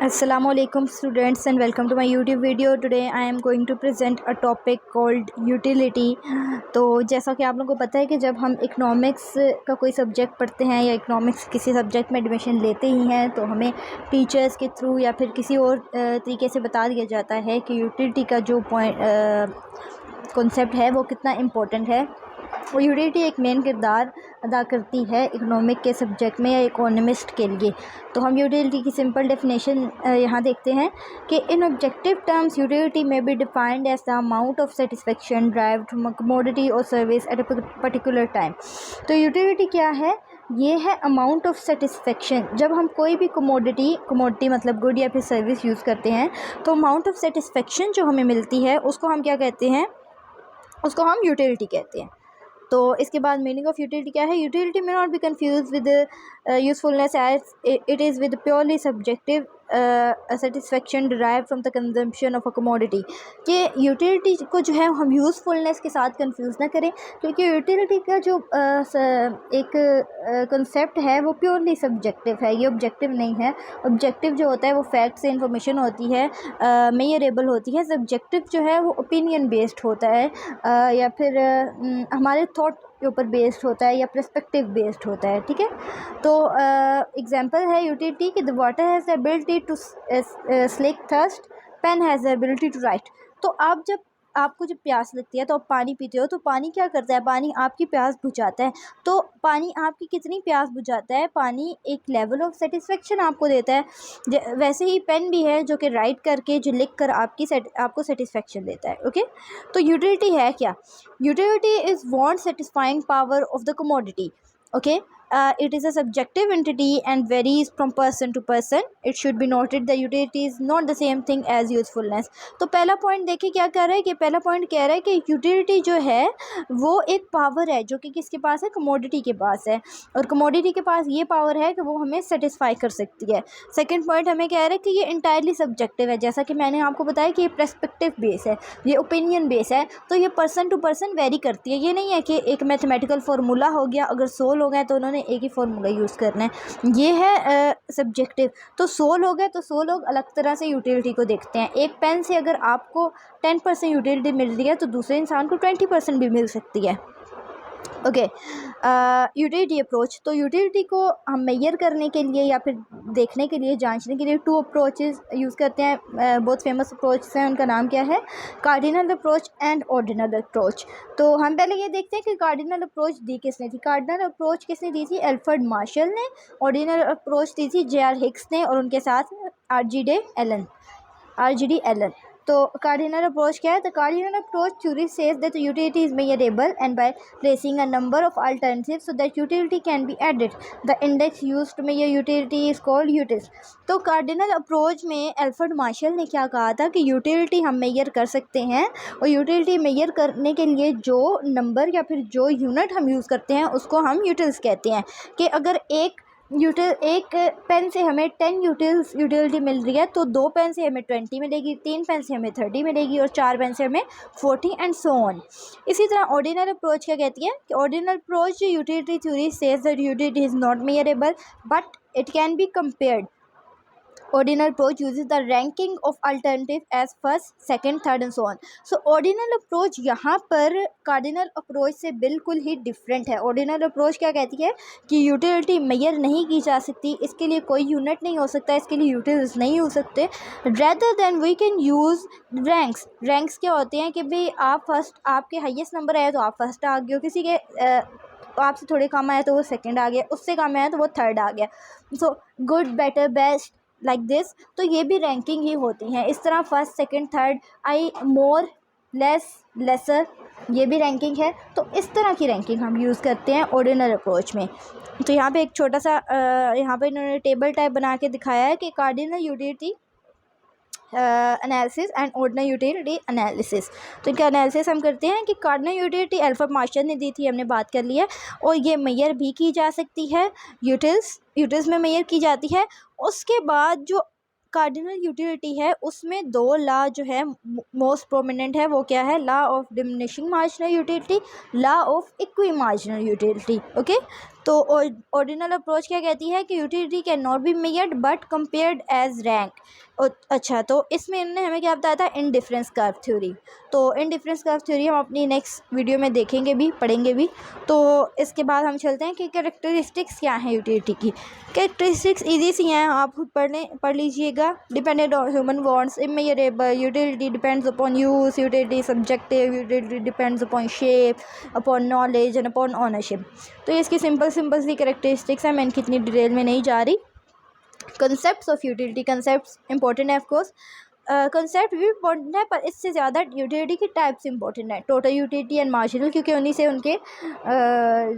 Assalamualaikum students and welcome to my YouTube video. Today I am going to present a topic called utility. तो जैसा कि आप लोगों को पता है कि जब हम इकोनॉमिक्स का कोई सब्जेक्ट पढ़ते हैं या इकोनॉमिक्स किसी सब्जेक्ट में एडमिशन लेते ही हैं तो हमें टीचर्स के थ्रू या फिर किसी और तरीके से बता दिया जाता है कि यूटिलिटी का जो कॉन्सेप्ट है वो कितना इम्पोर्टेंट है। और यूटिलिटी एक मेन किरदार अदा करती है इकोनॉमिक के सब्जेक्ट में या इकोनॉमिस्ट के लिए। तो हम यूटिलिटी की सिंपल डेफिनेशन यहाँ देखते हैं कि इन ऑब्जेक्टिव टर्म्स यूटिलिटी में be defined as the amount of satisfaction derived from a commodity और service at a particular time. तो यूटिलिटी क्या है? ये है अमाउंट ऑफ सेटिस्फेक्शन। जब हम कोई भी कमोडिटी मतलब गुड या फिर सर्विस यूज़ करते हैं तो अमाउंट ऑफ सेटिस्फेक्शन जो हमें मिलती है उसको हम क्या कहते हैं? उसको हम यूटिलिटी कहते हैं। तो इसके बाद मीनिंग ऑफ यूटिलिटी क्या है? यूटिलिटी में not be confuse with usefulness as it is with purely subjective satisfaction derive from the consumption of a commodity. कि यूटिलिटी को जो है हम यूज़फुलनेस के साथ कंफ्यूज ना करें, क्योंकि यूटिलिटी का जो एक कंसेप्ट है वो प्योरली सब्जेक्टिव है, ये ऑब्जेक्टिव नहीं है। ऑब्जेक्टिव जो होता है वो फैक्ट से इंफॉर्मेशन होती है, मेजरेबल होती है। सब्जेक्टिव जो है वो ओपिनियन बेस्ड होता है या फिर हमारे थॉट के ऊपर बेस्ड होता है या पर्सपेक्टिव बेस्ड होता है। ठीक है, तो एग्जांपल है यूटिलिटी कि the water has the ability to slake thirst, pen has the ability to write. तो आप जब आपको जब प्यास लगती है तो आप पानी पीते हो, तो पानी क्या करता है? पानी आपकी प्यास बुझाता है। तो पानी आपकी कितनी प्यास बुझाता है? पानी एक लेवल ऑफ सेटिस्फेक्शन आपको देता है। वैसे ही पेन भी है जो कि राइट करके जो लिख कर आपको सेटिस्फेक्शन देता है। ओके, तो यूटिलिटी है क्या? Utility is want satisfying power of the commodity. Okay, it is a subjective entity and varies from person to person. It should be noted that utility is not the same thing as usefulness. तो पहला point देखिए क्या कह रहा है कि पहला point कह रहा है कि यूटिलिटी जो है वो एक पावर है जो कि किसके पास है? कमोडिटी के पास है, और कमोडिटी के पास ये पावर है कि वो हमें सेटिस्फाई कर सकती है। सेकेंड पॉइंट हमें कह रहा है कि ये इंटायरली सब्जेक्टिव है, जैसा कि मैंने आपको बताया कि ये पर्सपेक्टिव बेस है, ये ओपिनियन बेस है। तो ये पर्सन टू पर्सन वेरी करती है। ये नहीं है कि एक मैथमेटिकल फार्मूला हो गया, अगर 100 लोग हैं तो उन्होंने एक ही फार्मूला यूज़ करना है, ये है सब्जेक्टिव। तो 100 लोग हैं तो 100 लोग अलग तरह से यूटिलिटी को देखते हैं। एक पेन से अगर आपको 10% यूटिलिटी मिल रही है तो दूसरे इंसान को 20% भी मिल सकती है। Okay, utility approach. तो यूटिलिटी को हम मेजर करने के लिए या फिर देखने के लिए, जांचने के लिए 2 अप्रोचेस यूज़ करते हैं। बहुत फेमस अप्रोच हैं, उनका नाम क्या है? Cardinal approach and ordinal approach. तो हम पहले ये देखते हैं कि कार्डिनल अप्रोच दी किसने थी। कार्डिनल अप्रोच किसने दी थी? एल्फ्रेड मार्शल ने। ऑर्डिनल अप्रोच दी थी J.R. हिक्स ने, और उनके साथ R.G.D. एलन। तो कार्डिनल अप्रोच क्या है? The cardinal approach theory says that utility is measurable and by placing a number of alternatives so that utility can be added the index used to measure utility is called utils. तो cardinal approach में Alfred Marshall ने क्या कहा था कि utility हम major कर सकते हैं, और यूटिलिटी मेजर करने के लिए जो नंबर या फिर जो यूनिट हम यूज़ करते हैं उसको हम यूटिल्स कहते हैं। कि अगर एक पेन से हमें 10 यूटिलिटी मिल रही है तो 2 पेन से हमें 20 मिलेगी, 3 पेन से हमें 30 मिलेगी, और 4 पेन से हमें 40 एंड सो ऑन। इसी तरह ऑर्डिनल अप्रोच क्या कहती है कि ordinal approach utility theory says that utility is not measurable but it can be compared. Ordinal approach uses the ranking of alternative as first, second, third and so on. So ordinal approach यहाँ पर cardinal approach से बिल्कुल ही different है। ordinal approach क्या कहती है कि utility measure नहीं की जा सकती, इसके लिए कोई unit नहीं हो सकता, इसके लिए utils नहीं हो सकते। rather than we can use ranks। ranks क्या होते हैं कि भाई आप फर्स्ट, आपके हाईएस्ट नंबर आया तो आप फर्स्ट आ गए हो, किसी के आपसे थोड़े कम आया तो वो सेकेंड आ गया, उससे कम आया तो वो थर्ड आ गया। So good, better, best, like this. तो ये भी रैंकिंग ही होती हैं। इस तरह फर्स्ट, सेकंड, थर्ड, आई, मोर, लेस, लेसर, ये भी रैंकिंग है। तो इस तरह की रैंकिंग हम यूज़ करते हैं ऑर्डिनल अप्रोच में। तो यहाँ पे एक छोटा सा यहाँ पे इन्होंने टेबल टाइप बना के दिखाया है कि cardinal utility analysis and ordinal utility analysis. तो इनका एनालिसिस हम करते हैं कि कार्डिनल यूटिलिटी एल्फ्रेड मार्शल ने दी थी, हमने बात कर ली है, और ये मेजर भी की जा सकती है, यूटिल्स में मेजर की जाती है। उसके बाद जो कार्डिनल यूटिलिटी है उसमें 2 लॉ जो है मोस्ट प्रोमिनेंट है, वो क्या है? Law of diminishing marginal utility, law of equi marginal utility. Okay, तो ऑर्डिनल अप्रोच क्या कहती है कि utility can not be measured but compared as rank. अच्छा, तो इसमें इन्होंने हमें क्या बताया था, इंडिफरेंस कर्व थ्योरी। तो इंडिफरेंस कर्व थ्योरी हम अपनी नेक्स्ट वीडियो में देखेंगे भी, पढ़ेंगे भी। तो इसके बाद हम चलते हैं कि कैरेक्टरिस्टिक्स क्या हैं यूटिलिटी की। कैरेक्टरिस्टिक्स ईजी सी हैं, आप खुद पढ़ लीजिएगा। Dependent on human wants, immeasurable, utility depends upon use, utility subjective, utility depends upon shape, upon knowledge and upon ownership. तो ये इसकी सिंपल सी कैरेक्टरिस्टिक्स हैं, मैं इनकी इतनी डिटेल में नहीं जा रही। Concepts of utility, concepts important है ऑफकोर्स, कंसेप्ट भी इम्पोर्टेंट है, पर इससे ज़्यादा यूटिलिटी की टाइप्स इंपॉर्टेंट है, टोटल यूटिलिटी एंड मार्जिनल, क्योंकि उन्हीं से उनके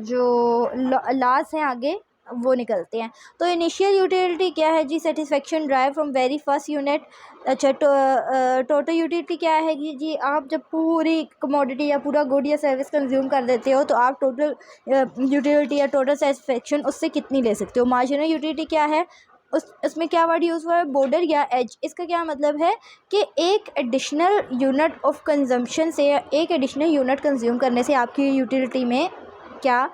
जो लॉज हैं आगे वो निकलते हैं। तो इनिशियल यूटिलिटी क्या है जी, satisfaction drive from very first unit. अच्छा, टोटल यूटिलिटी क्या है कि जी आप जब पूरी कमोडिटी या पूरा गुड या सर्विस कंज्यूम कर देते हो तो आप टोटल यूटिलिटी या टोटल सेटिस्फेक्शन उससे कितनी ले सकते हो। मार्जिनल यूटिलिटी क्या है, उसमें क्या वर्ड यूज़ हुआ है, बॉर्डर या एज। इसका क्या मतलब है कि एक एडिशनल यूनिट ऑफ कंजम्पशन से, एक एडिशनल यूनिट कंज्यूम करने से आपकी यूटिलिटी में क्या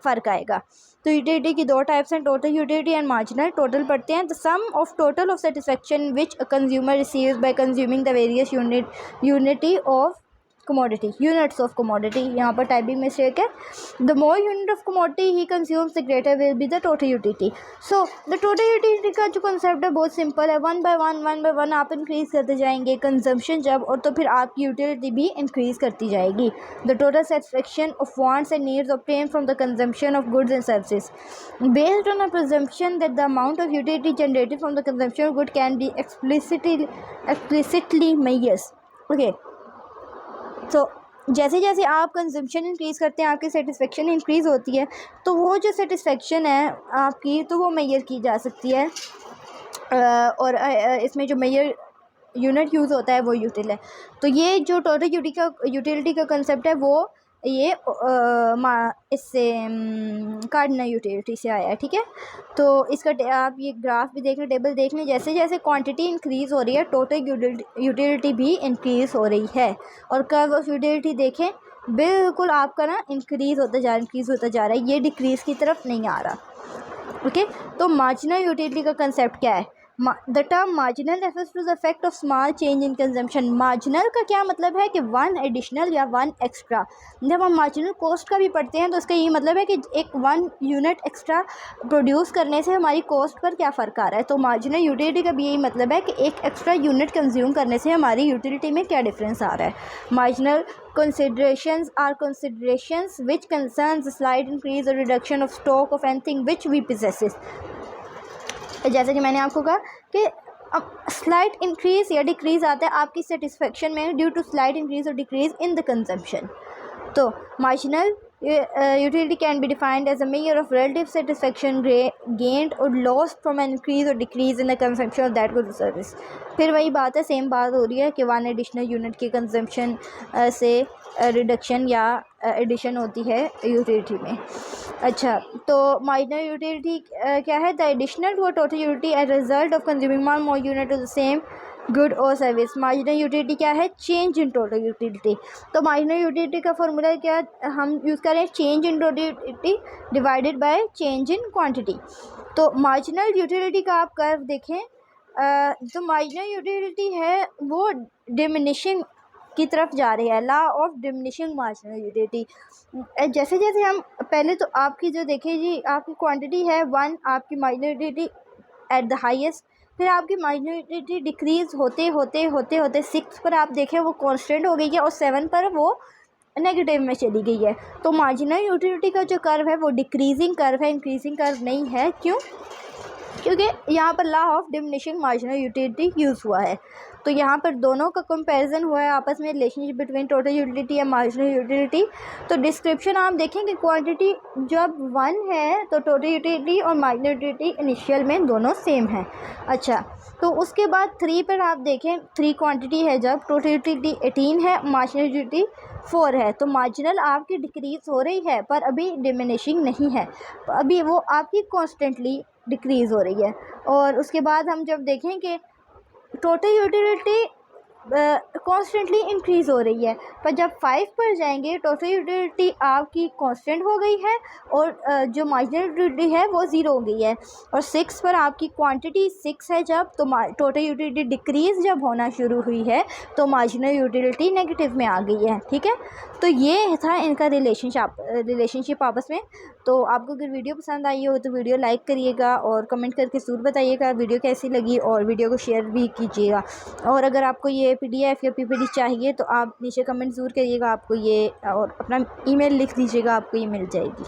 फ़र्क आएगा। तो यूटिलिटी की दो टाइप्स हैं, total utility and marginal. Total पढ़ते हैं, the sum of total of satisfaction which a consumer receives by consuming the various unity of commodity, units of commodity, यहाँ पर टाइपिंग मिस्टेक है। the more unit of commodity he consumes the greater will be the total utility। so the total utility का जो concept है बहुत simple है, one by one आप increase करते जाएंगे कंजम्पशन जब, और तो फिर आपकी यूटिलिटी भी इंक्रीज़ करती जाएगी। the total satisfaction of wants and needs obtained from the consumption of goods and services based on a presumption that the amount of utility generated from the consumption of good can be explicitly measured। okay, तो जैसे जैसे आप consumption increase करते हैं आपकी satisfaction increase होती है, तो वो जो सेटिस्फेक्शन है आपकी तो वो मेजर की जा सकती है। और इसमें जो मेजर यूनिट यूज़ होता है वो यूटिल है। तो ये जो टोटल यूटिलिटी का कंसेप्ट है वो ये इससे कार्डिनल यूटिलिटी से आया है, ठीक है। तो इसका आप ये ग्राफ भी देख लें, टेबल देख लें, जैसे जैसे क्वांटिटी इंक्रीज़ हो रही है टोटल यूटिलिटी भी इंक्रीज़ हो रही है। और कर्व ऑफ यूटिलिटी देखें, बिल्कुल आपका ना इंक्रीज़ होता जा रहा है, ये डिक्रीज़ की तरफ नहीं आ रहा। ओके, तो मार्जिनल यूटिलिटी का कंसेप्ट क्या है। The term marginal refers to the effect of small change in consumption. Marginal का क्या मतलब है कि वन एडिशनल या वन एक्स्ट्रा। जब हम मार्जिनल कॉस्ट का भी पढ़ते हैं तो इसका ये मतलब है कि एक वन यूनिट एक्स्ट्रा प्रोड्यूस करने से हमारी कॉस्ट पर क्या फ़र्क आ रहा है। तो मार्जिनल यूटिलिटी का भी यही मतलब है कि एक एक्स्ट्रा यूनिट कंज्यूम करने से हमारी यूटिलिटी में क्या डिफरेंस आ रहा है। Marginal considerations are considerations which concerns a slight increase or reduction of stock of anything which we possesses। जैसे कि मैंने आपको कहा कि अब स्लाइट इंक्रीज़ या डिक्रीज़ आता है आपकी सेटिस्फेक्शन में ड्यू टू स्लाइट इंक्रीज़ और डिक्रीज़ इन द कंजम्पशन। तो marginal utility can be defined as a measure of relative satisfaction gained or lost from an increase or decrease in the consumption of that good service। फिर वही बात है, same बात हो रही है कि वन एडिशनल यूनिट के कंजम्पशन से रिडक्शन या एडिशन होती है यूटिलिटी में। अच्छा, तो मार्जिनल यूटिलिटी क्या है, the additional to a total utility as result of consuming one more unit of the same good और सर्विस। मार्जिनल यूटिलिटी क्या है, चेंज इन टोटल यूटिलिटी। तो मार्जिनल यूटिलिटी का फॉर्मूला क्या हम यूज़ करें, change in total utility divided by change in quantity. तो marginal utility का आप कर्व देखें, जो मार्जिनल यूटिलिटी है वो डिमिनिशिंग की तरफ जा रही है, law of diminishing marginal utility. जैसे जैसे हम पहले तो आपकी जो देखें जी, आपकी क्वांटिटी है वन, आपकी marginal utility at the highest, फिर आपकी मार्जिनल यूटिलिटी डिक्रीज़ होते होते होते होते 6 पर आप देखें वो कांस्टेंट हो गई है और 7 पर वो नेगेटिव में चली गई है। तो मार्जिनल यूटिलिटी का जो कर्व है वो डिक्रीजिंग कर्व है, इंक्रीजिंग कर्व नहीं है। क्यों? क्योंकि यहाँ पर law of diminishing marginal utility use हुआ है। तो यहाँ पर दोनों का कंपैरिजन हुआ है आपस में, relationship between total utility and marginal utility. तो डिस्क्रिप्शन आप देखें कि क्वांटिटी जब 1 है तो टोटल यूटिलिटी और मार्जिनल यूटिलिटी इनिशियल में दोनों सेम हैं। अच्छा, तो उसके बाद 3 पर आप देखें, 3 क्वांटिटी है जब, टोटल यूटिलिटी 18 है, मार्जिनल यूटिलिटी 4 है। तो मार्जिनल आपकी डिक्रीज़ हो रही है पर अभी डिमिनिशिंग नहीं है, अभी वो आपकी कॉन्स्टेंटली डिक्रीज़ हो रही है। और उसके बाद हम जब देखें कि टोटल यूटिलिटी कॉन्स्टेंटली इंक्रीज़ हो रही है। पर जब 5 पर जाएंगे टोटल यूटिलिटी आपकी कांस्टेंट हो गई है और जो मार्जिनल यूटिलिटी है वो ज़ीरो हो गई है। और 6 पर आपकी क्वांटिटी 6 है जब, तो टोटल यूटिलिटी डिक्रीज़ जब होना शुरू हुई है तो मार्जिनल यूटिलिटी नेगेटिव में आ गई है। ठीक है, तो ये था इनका रिलेशनशिप आपस में। तो आपको अगर वीडियो पसंद आई हो तो वीडियो लाइक करिएगा और कमेंट करके ज़रूर बताइएगा वीडियो कैसी लगी, और वीडियो को शेयर भी कीजिएगा। और अगर आपको ये PDF या PPT चाहिए तो आप नीचे कमेंट ज़रूर करिएगा, आपको ये और अपना ईमेल लिख दीजिएगा, आपको ये मिल जाएगी।